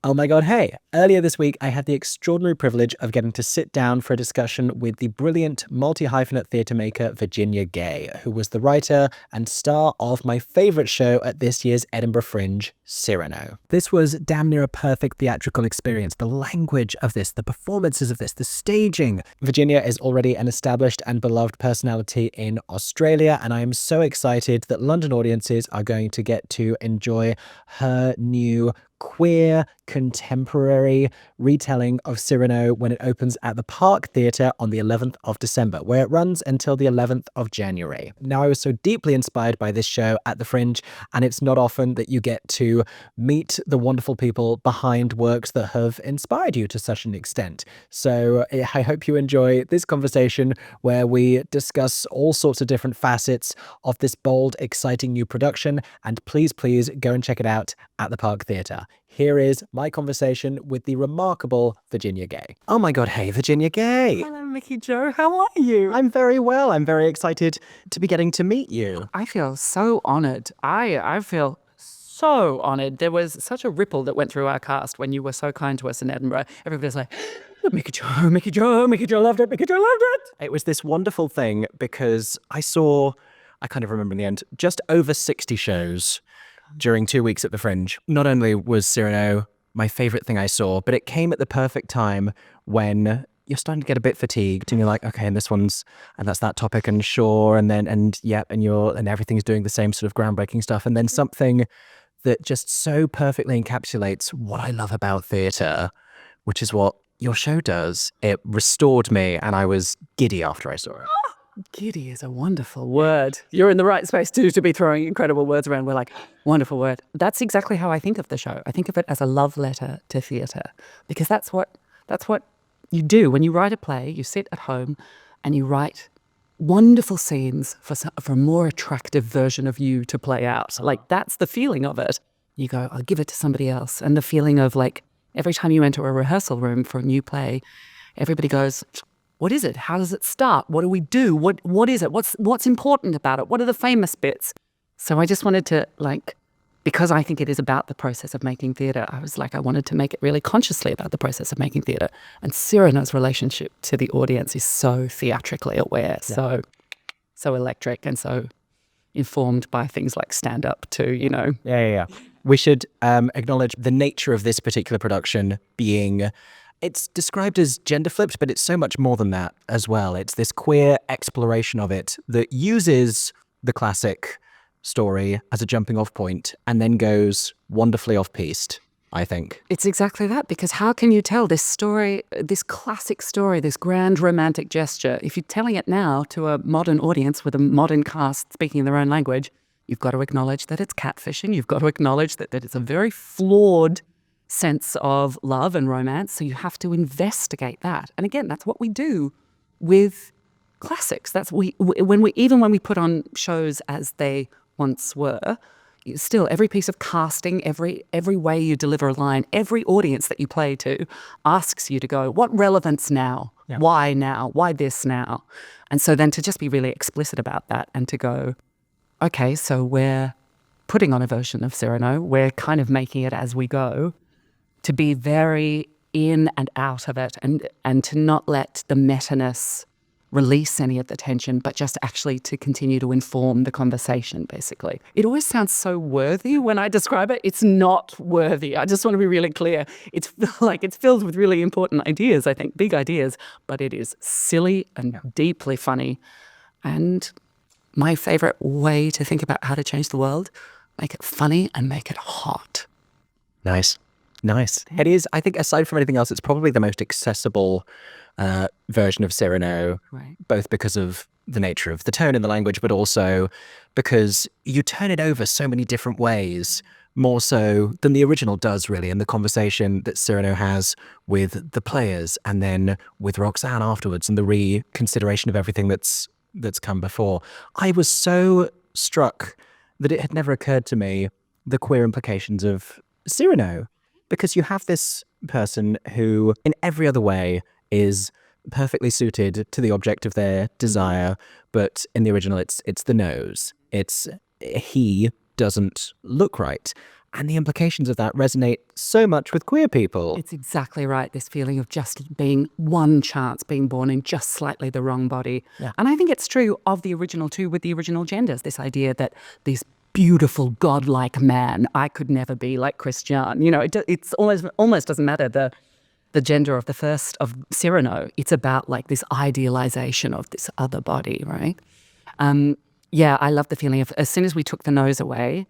Oh my God, hey! Earlier this week, I had the extraordinary privilege of getting to sit down for a discussion with the brilliant multi-hyphenate theatre maker Virginia Gay, who was the writer and star of my favourite show at this year's Edinburgh Fringe, CYRANO. This was damn near a perfect theatrical experience. The language of this, the performances of this, the staging. Virginia is already an established and beloved personality in Australia, and I am so excited that London audiences are going to get to enjoy her new queer, contemporary retelling of Cyrano when it opens at the Park Theatre on the 11th of December, where it runs until the 11th of January. Now, I was so deeply inspired by this show at the Fringe, and it's not often that you get to meet the wonderful people behind works that have inspired you to such an extent. So I hope you enjoy this conversation where we discuss all sorts of different facets of this bold, exciting new production, and please go and check it out at the Park Theatre. Here is my conversation with the remarkable Virginia Gay. Oh my God, hey, Virginia Gay. Hello, Mickey Jo. How are you? I'm very well. I'm very excited to be getting to meet you. I feel so honoured. I feel so honoured. There was such a ripple that went through our cast when you were so kind to us in Edinburgh. Everybody's like, Mickey Jo loved it, Mickey Jo loved it. It was this wonderful thing because I kind of remember in the end, just over 60 shows during 2 weeks at the Fringe. Not only was Cyrano my favourite thing I saw, but it came at the perfect time when you're starting to get a bit fatigued and you're like, okay, and this one's, and that's that topic, and sure, and everything's doing the same sort of groundbreaking stuff. And then something that just so perfectly encapsulates what I love about theatre, which is what your show does. It restored me and I was giddy after I saw it. Giddy is a wonderful word. You're in the right space too to be throwing incredible words around. We're like, wonderful word. That's exactly how I think of the show. I think of it as a love letter to theatre, because that's what you do when you write a play. You sit at home and you write wonderful scenes for a more attractive version of you to play out. Like, that's the feeling of it. You go, I'll give it to somebody else. And the feeling of, like, every time you enter a rehearsal room for a new play, everybody goes, what is it? How does it start? What do we do? What is it? What's important about it? What are the famous bits? So I just wanted to, because I think it is about the process of making theatre, I was like, I wanted to make it really consciously about the process of making theatre. And Cyrano's relationship to the audience is so theatrically aware, so electric, and so informed by things like stand-up too, you know. Yeah. We should acknowledge the nature of this particular production being, it's described as gender flipped, but it's so much more than that as well. It's this queer exploration of it that uses the classic story as a jumping off point and then goes wonderfully off-piste, I think. It's exactly that, because how can you tell this story, this classic story, this grand romantic gesture, if you're telling it now to a modern audience with a modern cast speaking their own language, you've got to acknowledge that it's catfishing. You've got to acknowledge that it's a very flawed sense of love and romance. So you have to investigate that. And again, that's what we do with classics. That's when we put on shows as they once were, still every piece of casting, every way you deliver a line, every audience that you play to asks you to go, what relevance now? Yeah. Why now? Why this now? And so then to just be really explicit about that and to go, okay, so we're putting on a version of Cyrano, we're kind of making it as we go, to be very in and out of it, and to not let the meta-ness release any of the tension, but just actually to continue to inform the conversation, basically. It always sounds so worthy when I describe it. It's not worthy. I just want to be really clear. It's filled with really important ideas, I think, big ideas, but it is silly and deeply funny. And my favorite way to think about how to change the world, make it funny and make it hot. Nice. It is, I think, aside from anything else, it's probably the most accessible version of Cyrano, right, both because of the nature of the tone and the language, but also because you turn it over so many different ways, more so than the original does, really, in the conversation that Cyrano has with the players and then with Roxanne afterwards, and the reconsideration of everything that's come before. I was so struck that it had never occurred to me the queer implications of Cyrano, because you have this person who, in every other way, is perfectly suited to the object of their desire, but in the original, it's the nose. It's he doesn't look right. And the implications of that resonate so much with queer people. It's exactly right. This feeling of just being one chance, being born in just slightly the wrong body. Yeah. And I think it's true of the original too, with the original genders, this idea that this beautiful godlike man, I could never be like Christian. You know, it's almost doesn't matter the gender of the first of Cyrano. It's about like this idealization of this other body, right? Yeah, I love the feeling of as soon as we took the nose away,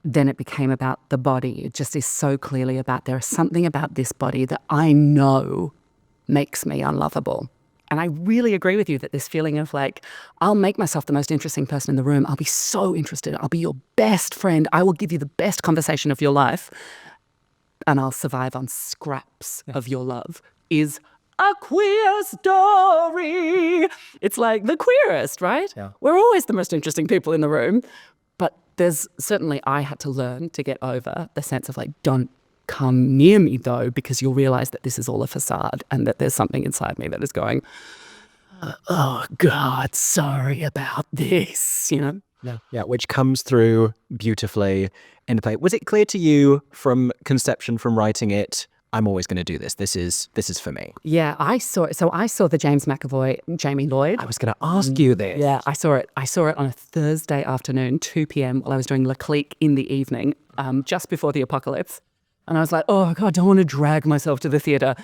then it became about the body. It just is so clearly about there is something about this body that I know makes me unlovable. And I really agree with you that this feeling of like, I'll make myself the most interesting person in the room. I'll be so interested. I'll be your best friend. I will give you the best conversation of your life. And I'll survive on scraps of your love is a queer story. It's like the queerest, right? Yeah. We're always the most interesting people in the room. But there's certainly, I had to learn to get over the sense of like, don't come near me though, because you'll realize that this is all a facade and that there's something inside me that is going, oh God, sorry about this, you know? Yeah, which comes through beautifully in the play. Was it clear to you from conception, from writing it, I'm always going to do this. This is for me. Yeah, I saw it. So I saw the James McAvoy, Jamie Lloyd. I was going to ask you this. Yeah, I saw it. I saw it on a Thursday afternoon, 2 p.m. while I was doing Le Clique in the evening, just before the apocalypse. And I was like, oh God, I don't want to drag myself to the theatre.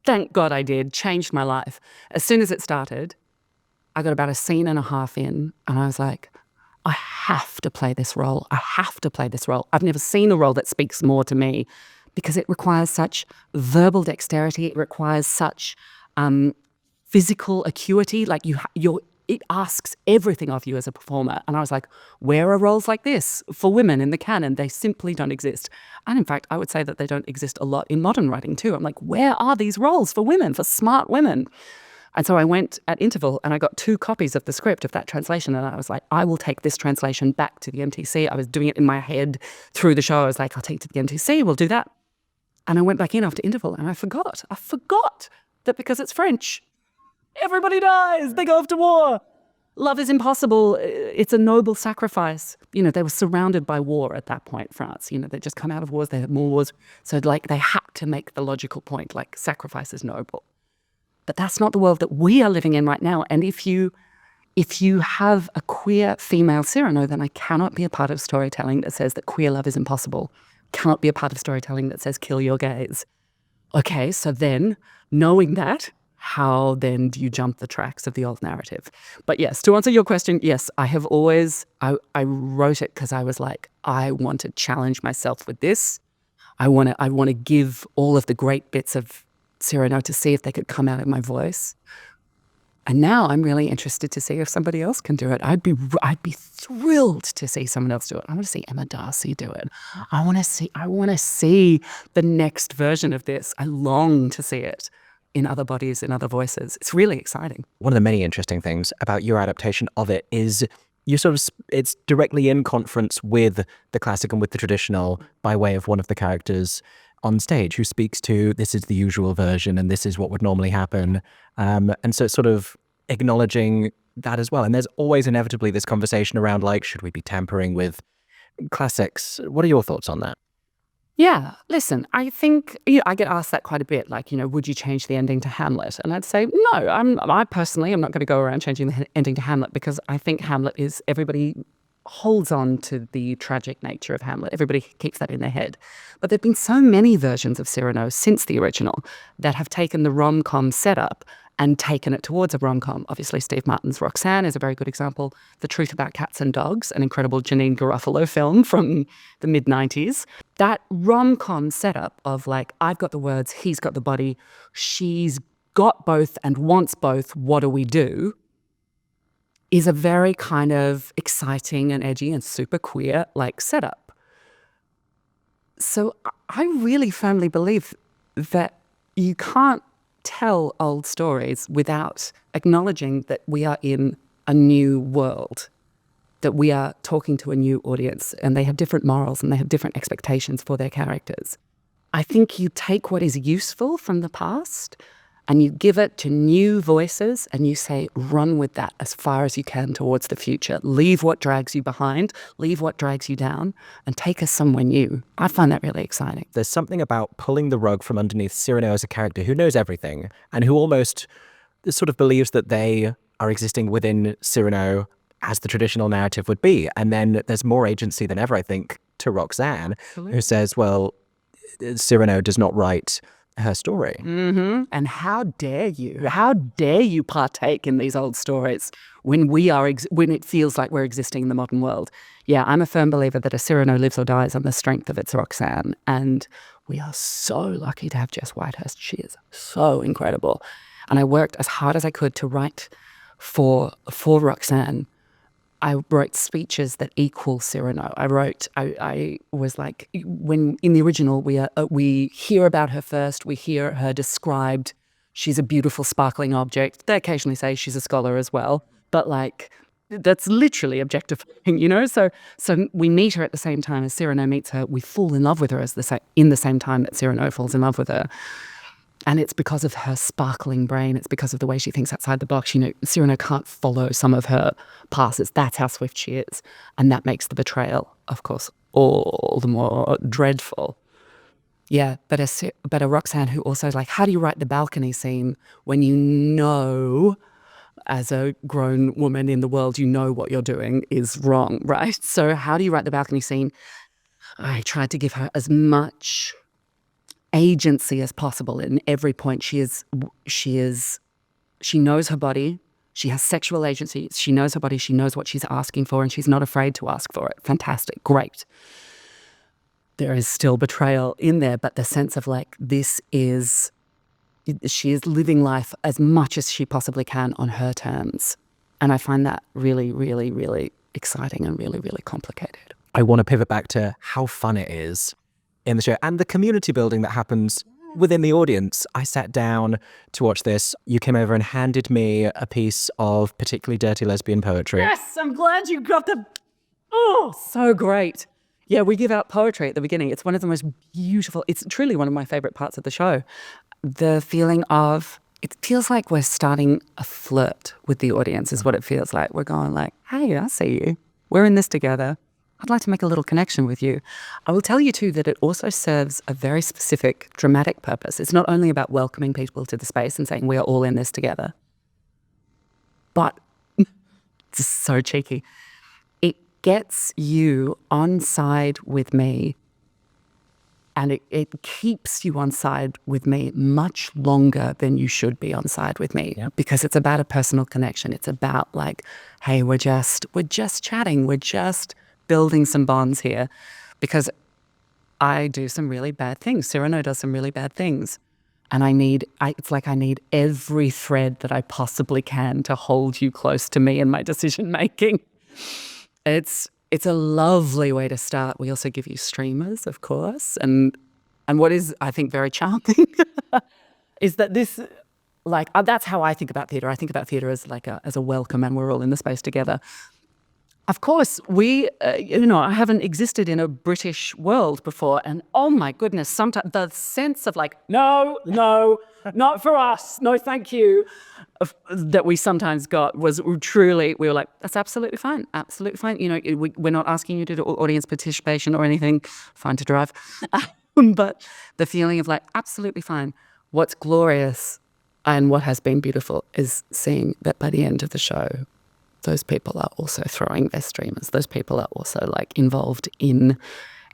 Thank God I did. Changed my life. As soon as it started, I got about a scene and a half in, and I was like, I have to play this role. I have to play this role. I've never seen a role that speaks more to me because it requires such verbal dexterity. It requires such physical acuity. Like it asks everything of you as a performer. And I was like, where are roles like this for women in the canon? They simply don't exist. And in fact, I would say that they don't exist a lot in modern writing too. I'm like, where are these roles for women, for smart women? And so I went at interval and I got 2 copies of the script of that translation. And I was like, I will take this translation back to the MTC. I was doing it in my head through the show. I was like, I'll take it to the MTC. We'll do that. And I went back in after interval and I forgot that because it's French, everybody dies. They go off to war. Love is impossible. It's a noble sacrifice. You know, they were surrounded by war at that point, France. You know, they'd just come out of wars. They had more wars. So like they had to make the logical point, like sacrifice is noble. But that's not the world that we are living in right now. And if you have a queer female Cyrano, then I cannot be a part of storytelling that says that queer love is impossible. Cannot be a part of storytelling that says kill your gays. Okay, so then knowing that, how then do you jump the tracks of the old narrative? But yes, to answer your question, yes, I have always, I wrote it because I was like, I want to challenge myself with this. I want to give all of the great bits of Cyrano to see if they could come out of my voice. And now I'm really interested to see if somebody else can do it. I'd be thrilled to see someone else do it. I want to see Emma Darcy do it. I want to see the next version of this. I long to see it in other bodies, in other voices. It's really exciting. One of the many interesting things about your adaptation of it is it's directly in conference with the classic and with the traditional by way of one of the characters on stage who speaks to this is the usual version and this is what would normally happen. And so it's sort of acknowledging that as well. And there's always inevitably this conversation around like, should we be tampering with classics? What are your thoughts on that? Yeah, listen, I think I get asked that quite a bit, like, would you change the ending to Hamlet? And I'd say, no, I personally am not going to go around changing the ending to Hamlet because I think Hamlet is, everybody holds on to the tragic nature of Hamlet. Everybody keeps that in their head. But there have been so many versions of Cyrano since the original that have taken the rom-com setup and taken it towards a rom-com. Obviously, Steve Martin's Roxanne is a very good example. The Truth About Cats and Dogs, an incredible Janine Garofalo film from the mid-90s. That rom-com setup of like, I've got the words, he's got the body, she's got both and wants both, what do we do? Is a very kind of exciting and edgy and super queer like setup. So I really firmly believe that you can't tell old stories without acknowledging that we are in a new world, that we are talking to a new audience and they have different morals and they have different expectations for their characters. I think you take what is useful from the past and you give it to new voices and you say, run with that as far as you can towards the future. Leave what drags you behind, leave what drags you down, and take us somewhere new. I find that really exciting. There's something about pulling the rug from underneath CYRANO as a character who knows everything and who almost sort of believes that they are existing within CYRANO as the traditional narrative would be. And then there's more agency than ever, I think, to Roxanne, who says, well, CYRANO does not write her story. And how dare you? How dare you partake in these old stories when when it feels like we're existing in the modern world? Yeah, I'm a firm believer that a CYRANO lives or dies on the strength of its Roxanne. And we are so lucky to have Jess Whitehurst. She is so incredible. And I worked as hard as I could to write for Roxanne. I wrote speeches that equal CYRANO. I was like, when in the original, we hear about her first, we hear her described, she's a beautiful, sparkling object. They occasionally say she's a scholar as well, but like, that's literally objectifying, you know? So we meet her at the same time as CYRANO meets her. We fall in love with her in the same time that CYRANO falls in love with her. And it's because of her sparkling brain. It's because of the way she thinks outside the box. You know, CYRANO can't follow some of her passes. That's how swift she is. And that makes the betrayal, of course, all the more dreadful. Yeah, but a Roxanne who also, like, how do you write the balcony scene when you know, as a grown woman in the world, you know what you're doing is wrong, right? So how do you write the balcony scene? I tried to give her as much agency as possible in every point. She knows her body. She has sexual agency. She knows her body. She knows what she's asking for, and she's not afraid to ask for it. Fantastic. Great. There is still betrayal in there, but the sense of like, she is living life as much as she possibly can on her terms. And I find that really, really, really exciting and really, really complicated. I want to pivot back to how fun it is in the show and the community building that happens within the audience. I sat down to watch this. You came over and handed me a piece of particularly dirty lesbian poetry. Yes, I'm glad you got the... Oh, so great. Yeah, we give out poetry at the beginning. It's one of the most beautiful... It's truly one of my favorite parts of the show. The feeling of... It feels like we're starting a flirt with the audience is what it feels like. We're going like, hey, I see you. We're in this together. I'd like to make a little connection with you. I will tell you too that it also serves a very specific dramatic purpose. It's not only about welcoming people to the space and saying we are all in this together, but it's so cheeky. It gets you on side with me, and it keeps you on side with me much longer than you should be on side with me. Yep. Because it's about a personal connection. It's about like, hey, we're just chatting. We're just building some bonds here, because I do some really bad things. CYRANO does some really bad things. And I need every thread that I possibly can to hold you close to me in my decision making. It's a lovely way to start. We also give you streamers, of course. And what is, I think, very charming is that this, like, that's how I think about theatre. I think about theatre as like as a welcome, and we're all in the space together. Of course, I haven't existed in a British world before. And oh my goodness, sometimes the sense of like, no, not for us, no thank you, that we sometimes got was truly, we were like, that's absolutely fine. You know, we're not asking you to do audience participation or anything, fine to drive. But the feeling of like, absolutely fine. What's glorious and what has been beautiful is seeing that by the end of the show, those people are also throwing their streamers. Those people are also like involved in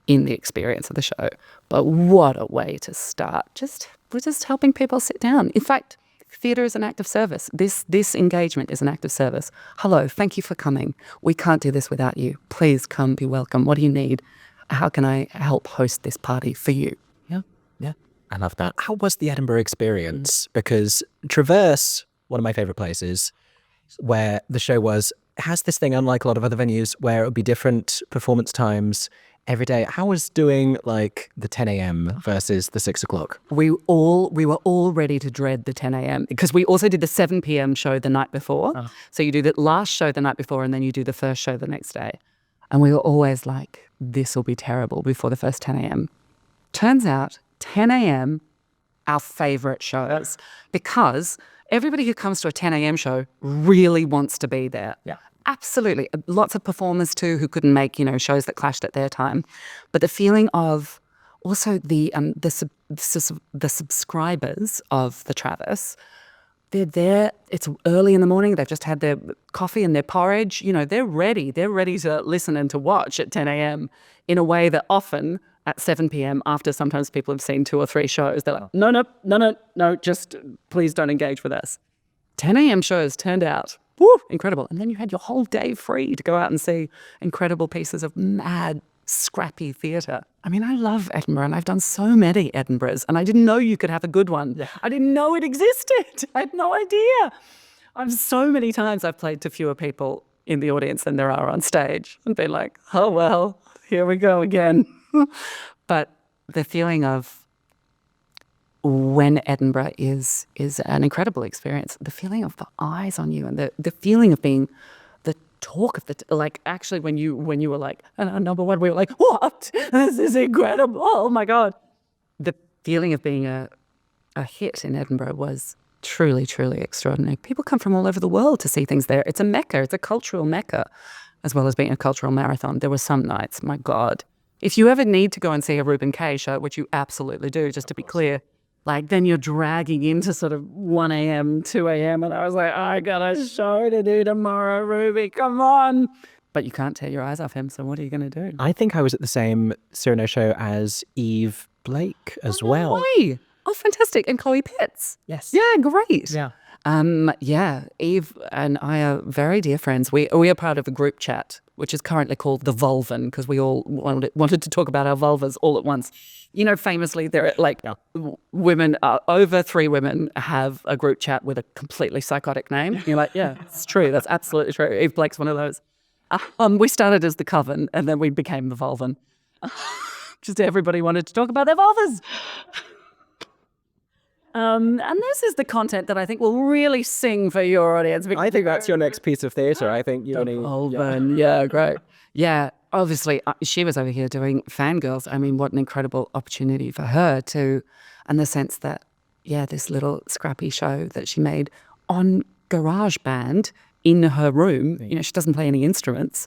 the experience of the show. But what a way to start. We're just helping people sit down. In fact, theatre is an act of service. This engagement is an act of service. Hello, thank you for coming. We can't do this without you. Please come, be welcome. What do you need? How can I help host this party for you? Yeah. I love that. How was the Edinburgh experience? Because Traverse, one of my favourite places, where the show has this thing, unlike a lot of other venues, where it would be different performance times every day. How was doing like the 10 a.m. versus the 6 o'clock? We were all ready to dread the 10 a.m. because we also did the 7 p.m. show the night before. Oh. So you do the last show the night before, and then you do the first show the next day. And we were always like, this will be terrible before the first 10 a.m. Turns out 10 a.m. our favourite shows, because everybody who comes to a 10 a.m. show really wants to be there. Yeah. Absolutely. Lots of performers too who couldn't make, shows that clashed at their time. But the feeling of also the subscribers of the Travis, they're there. It's early in the morning. They've just had their coffee and their porridge. They're ready. They're ready to listen and to watch at 10 a.m. in a way that often at 7 p.m. after sometimes people have seen 2 or 3 shows, they're like, no, just please don't engage with us. 10 a.m. shows turned out incredible. And then you had your whole day free to go out and see incredible pieces of mad, scrappy theatre. I mean, I love Edinburgh, and I've done so many Edinburghs, and I didn't know you could have a good one. Yeah. I didn't know it existed. I had no idea. So many times I've played to fewer people in the audience than there are on stage and been like, oh, well, here we go again. But the feeling of when Edinburgh is an incredible experience, the feeling of the eyes on you and the feeling of being the talk of actually when you were like, number one, we were like, what? This is incredible. Oh my God. The feeling of being a hit in Edinburgh was truly, truly extraordinary. People come from all over the world to see things there. It's a mecca. It's a cultural mecca, as well as being a cultural marathon. There were some nights, my God. If you ever need to go and see a Reuben Kaye show, which you absolutely do, just to be clear, then you're dragging into sort of 1 a.m., 2 a.m. And I was like, I got a show to do tomorrow, Ruby, come on. But you can't tear your eyes off him, so what are you going to do? I think I was at the same CYRANO show as Eve Blake as well. Way. Oh, fantastic. And Chloe Pitts. Yes. Yeah, great. Yeah. Eve and I are very dear friends. We are part of a group chat, which is currently called The Vulvan, because we all wanted to talk about our vulvas all at once. Famously, there are women, over 3 women have a group chat with a completely psychotic name. You're like, yeah, it's true. That's absolutely true. Eve Blake's one of those. We started as The Coven, and then we became The Vulvan. Just everybody wanted to talk about their vulvas. And this is the content that I think will really sing for your audience. I think that's your next piece of theatre. I think you only... Vulvan, yeah, great. Yeah, obviously, she was over here doing Fangirls. I mean, what an incredible opportunity for her to, and the sense that, this little scrappy show that she made on GarageBand in her room, she doesn't play any instruments,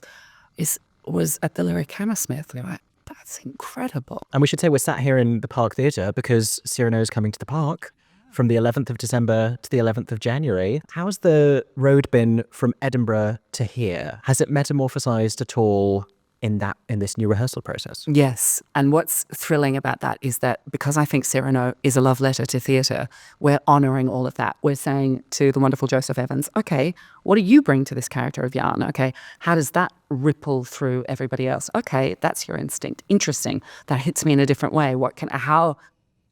was at the Lyric Hammersmith. We're like, that's incredible. And we should say we're sat here in the Park Theatre because CYRANO is coming to the Park from the 11th of December to the 11th of January. How's the road been from Edinburgh to here? Has it metamorphosized at all in this new rehearsal process? Yes. And what's thrilling about that is that because I think CYRANO is a love letter to theatre, we're honouring all of that. We're saying to the wonderful Joseph Evans, okay, what do you bring to this character of Jan? Okay, how does that ripple through everybody else? Okay, that's your instinct. Interesting. That hits me in a different way.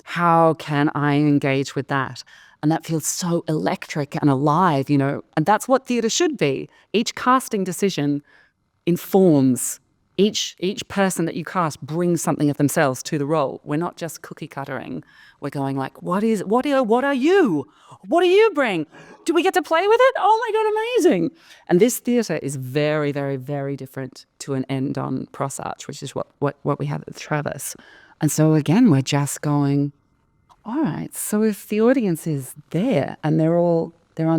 How can I engage with that? And that feels so electric and alive, and that's what theatre should be. Each casting decision informs. Each person that you cast brings something of themselves to the role. We're not just cookie cuttering. We're going like, what are you? What do you bring? Do we get to play with it? Oh my God, amazing. And this theatre is very, very, very different to an end on Cross Arch, which is what we have at the Travis. And so again, we're just going, all right, so if the audience is there and they're on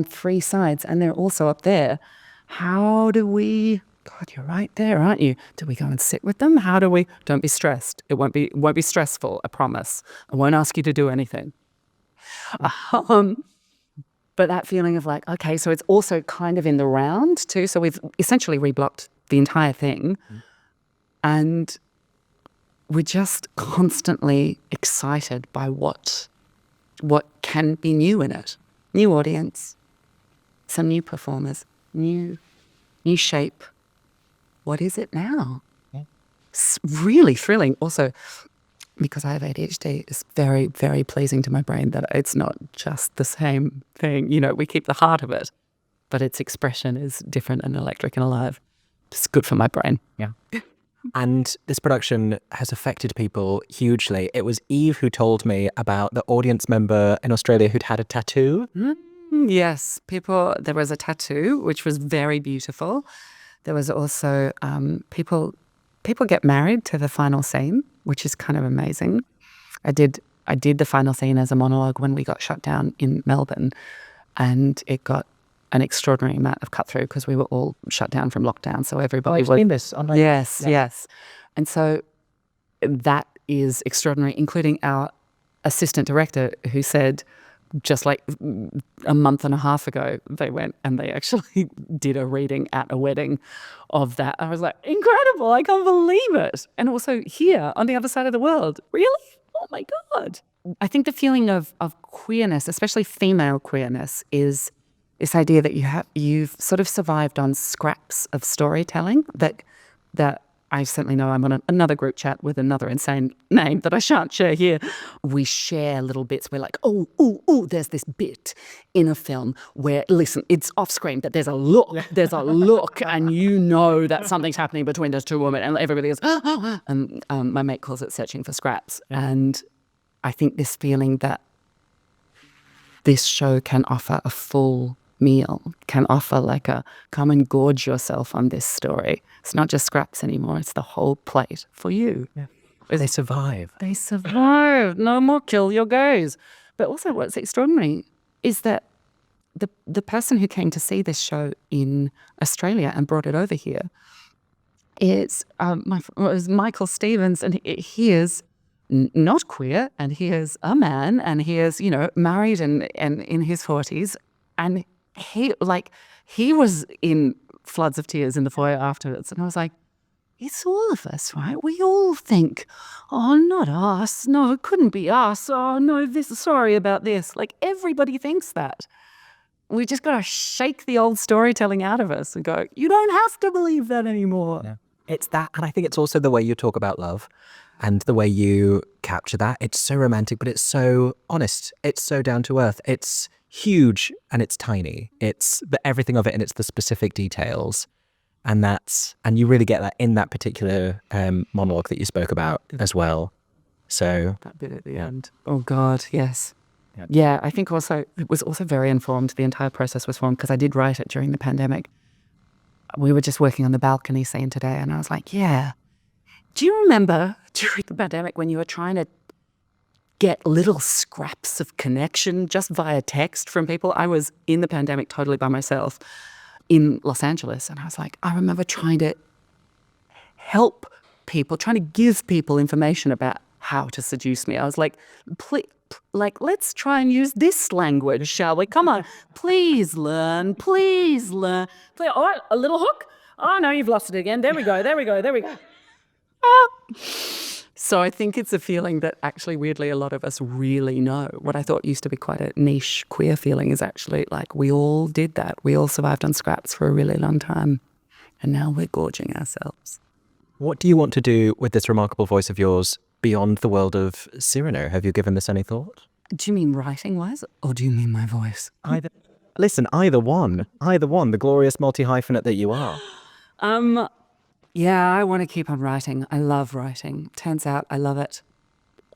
3 sides and they're also up there, how do we... God, you're right there, aren't you? Do we go and sit with them? How do we? Don't be stressed. It won't be stressful, I promise. I won't ask you to do anything. But that feeling of like, okay, so it's also kind of in the round too. So we've essentially reblocked the entire thing. And we're just constantly excited by what can be new in it. New audience, some new performers, new shape. What is it now? Yeah. It's really thrilling. Also, because I have ADHD, it's very, very pleasing to my brain that it's not just the same thing. We keep the heart of it, but its expression is different and electric and alive. It's good for my brain. Yeah. And this production has affected people hugely. It was Eve who told me about the audience member in Australia who'd had a tattoo. Yes, there was a tattoo, which was very beautiful. There was also people get married to the final scene, which is kind of amazing. I did I did the final scene as a monologue when we got shut down in Melbourne, and it got an extraordinary amount of cut through because we were all shut down from lockdown. So everybody I've seen this online. Yes, yes. And so that is extraordinary, including our assistant director who said just like a month and a half ago, they went and they actually did a reading at a wedding of that. I was like, incredible, I can't believe it. And also here on the other side of the world, really? Oh my God. I think the feeling of queerness, especially female queerness, is this idea that you've sort of survived on scraps of storytelling that I certainly know. I'm on another group chat with another insane name that I shan't share here. We share little bits. We're like, oh, there's this bit in a film where, listen, it's off screen, but there's a look, and you know that something's happening between those two women, and everybody goes, and my mate calls it searching for scraps. And I think this feeling that this show can offer a full meal, can offer like a come and gorge yourself on this story. It's not just scraps anymore, it's the whole plate for you. Yeah. They survive. They survive. No more kill your gays. But also what's extraordinary is that the person who came to see this show in Australia and brought it over here is was Michael Stevens, and he is not queer, and he is a man, and he is, married and in his 40s, and he was in floods of tears in the foyer afterwards. And I was like, it's all of us, right? We all think, oh, not us. No, it couldn't be us. Oh, no, sorry about this. Like, everybody thinks that. We just got to shake the old storytelling out of us and go, you don't have to believe that anymore. Yeah. It's that. And I think it's also the way you talk about love and the way you capture that. It's so romantic, but it's so honest. It's so down to earth. It's huge and it's tiny. It's everything of it, and it's the specific details, and you really get that in that particular monologue that you spoke about as well. So that bit at the end. Oh God, yes. Yeah, I think also it was also very informed. The entire process was formed because I did write it during the pandemic. We were just working on the balcony scene today, and I was like, yeah. Do you remember during the pandemic when you were trying to get little scraps of connection just via text from people? I was in the pandemic totally by myself in Los Angeles, and I was like, I remember trying to help people, trying to give people information about how to seduce me. I was like, please, let's try and use this language, shall we? Come on, please learn. Please, all right, a little hook. Oh no, you've lost it again. There we go. Ah. So I think it's a feeling that actually, weirdly, a lot of us really know. What I thought used to be quite a niche queer feeling is actually like we all did that. We all survived on scraps for a really long time. And now we're gorging ourselves. What do you want to do with this remarkable voice of yours beyond the world of CYRANO? Have you given this any thought? Do you mean writing-wise, or do you mean my voice? Either. Listen, either one, the glorious multi-hyphenate that you are. Yeah, I want to keep on writing. I love writing. Turns out I love it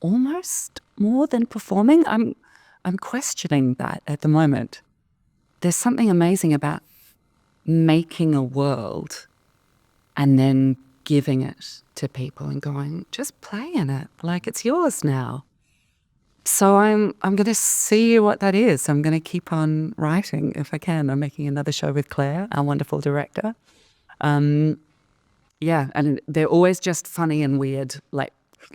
almost more than performing. I'm questioning that at the moment. There's something amazing about making a world and then giving it to people and going, just play in it like it's yours now. So I'm going to see what that is. I'm going to keep on writing if I can. I'm making another show with Claire, our wonderful director. Yeah, and they're always just funny and weird. Like,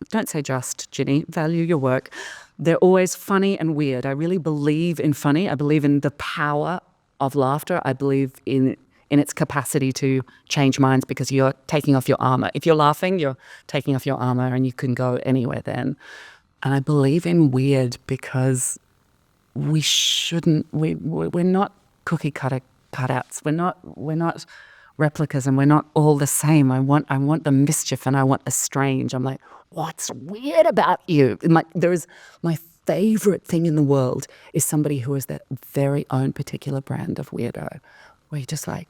don't say just, Ginny, value your work. They're always funny and weird. I really believe in funny. I believe in the power of laughter. I believe in its capacity to change minds because you're taking off your armor. If you're laughing, you're taking off your armor and you can go anywhere then. And I believe in weird because we're not cookie cutouts. We're not replicas, and we're not all the same. I want the mischief, and I want the strange. I'm like, what's weird about you? My favorite thing in the world is somebody who is their very own particular brand of weirdo, where you're just like,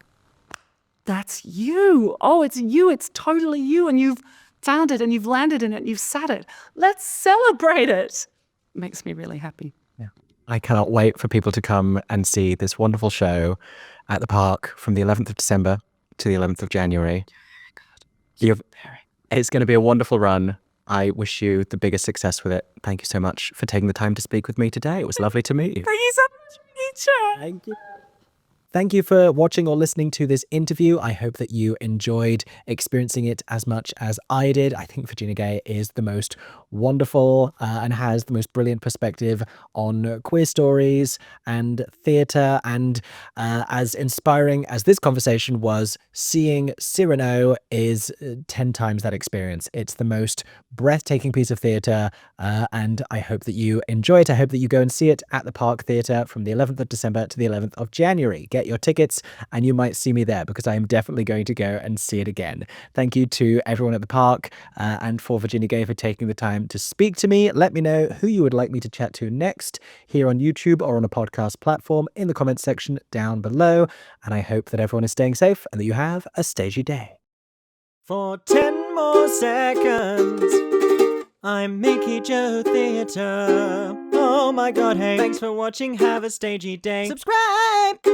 that's you. Oh, it's you. It's totally you, and you've found it, and you've landed in it, and you've sat it. Let's celebrate it. Makes me really happy. Yeah, I cannot wait for people to come and see this wonderful show at the park from the 11th of December to the 11th of January. God. It's going to be a wonderful run. I wish you the biggest success with it. Thank you so much for taking the time to speak with me today. It was lovely to meet you. Thank you so much, Mickey. Thank you. Thank you for watching or listening to this interview. I hope that you enjoyed experiencing it as much as I did. I think Virginia Gay is the most wonderful and has the most brilliant perspective on queer stories and theatre. And as inspiring as this conversation was, seeing CYRANO is 10 times that experience. It's the most breathtaking piece of theatre, and I hope that you enjoy it. I hope that you go and see it at the Park Theatre from the 11th of December to the 11th of January. Get your tickets and you might see me there, because I am definitely going to go and see it again. Thank you to everyone at the park and for Virginia Gay for taking the time to speak to me. Let me know who you would like me to chat to next here on YouTube or on a podcast platform in the comments section down below. And I hope that everyone is staying safe and that you have a stagey day. For 10 more seconds, I'm MickeyJoTheatre. Oh my god, hey. Thanks for watching. Have a stagey day. Subscribe!